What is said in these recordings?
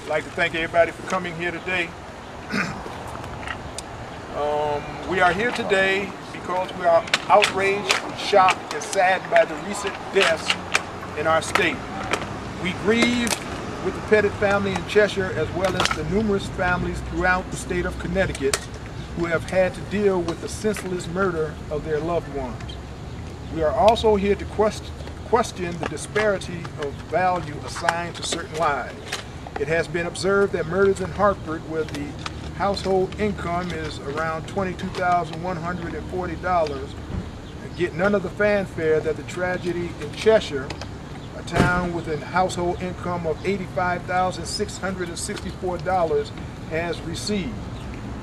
I'd like to thank everybody for coming here today. We are here today because we are outraged, shocked, and saddened by the recent deaths in our state. We grieve with the Pettit family in Cheshire, as well as the numerous families throughout the state of Connecticut who have had to deal with the senseless murder of their loved ones. We are also here to question the disparity of value assigned to certain lives. It has been observed that murders in Hartford, where the household income is around $22,140, get none of the fanfare that the tragedy in Cheshire, a town with a household income of $85,664, has received.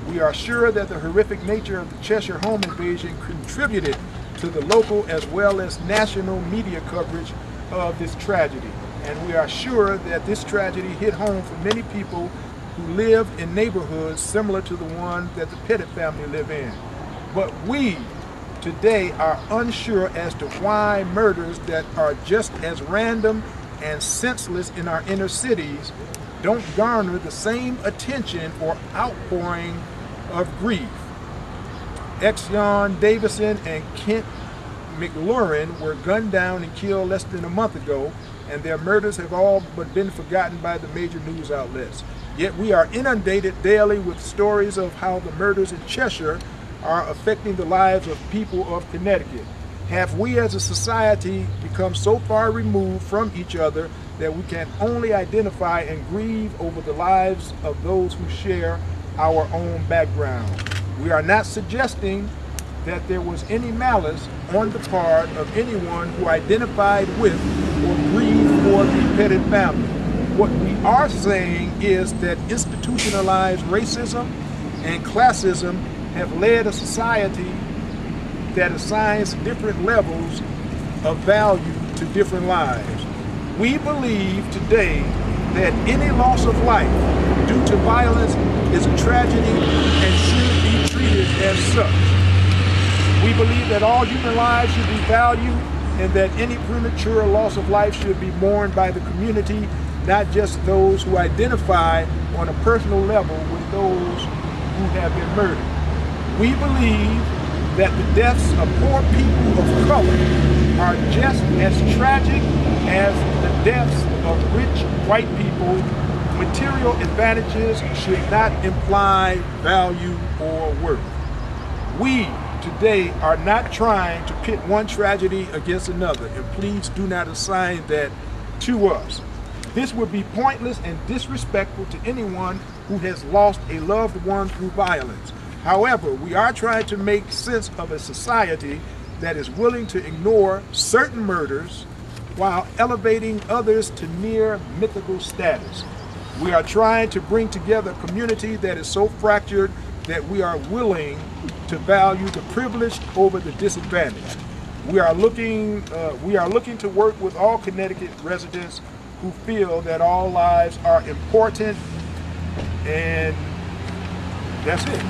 We are sure that the horrific nature of the Cheshire home invasion contributed to the local as well as national media coverage of this tragedy. And we are sure that this tragedy hit home for many people who live in neighborhoods similar to the one that the Pettit family live in. But we today are unsure as to why murders that are just as random and senseless in our inner cities don't garner the same attention or outpouring of grief. Exyon Davison and Kent McLaurin were gunned down and killed less than a month ago, and their murders have all but been forgotten by the major news outlets. Yet we are inundated daily with stories of how the murders in Cheshire are affecting the lives of people of Connecticut. Have we as a society become so far removed from each other that we can only identify and grieve over the lives of those who share our own background? We are not suggesting that there was any malice on the part of anyone who identified with or grieved for the Pettit family. What we are saying is that institutionalized racism and classism have led a society that assigns different levels of value to different lives. We believe today that any loss of life due to violence is a tragedy and should be treated as such. We believe that all human lives should be valued and that any premature loss of life should be mourned by the community, not just those who identify on a personal level with those who have been murdered. We believe that the deaths of poor people of color are just as tragic as the deaths of rich white people. Material advantages should not imply value or worth. We today are not trying to pit one tragedy against another, and please do not assign that to us. This would be pointless and disrespectful to anyone who has lost a loved one through violence. However, we are trying to make sense of a society that is willing to ignore certain murders while elevating others to near mythical status. We are trying to bring together a community that is so fractured that we are willing to value the privileged over the disadvantaged. We are looking to work with all Connecticut residents who feel that all lives are important, and that's it.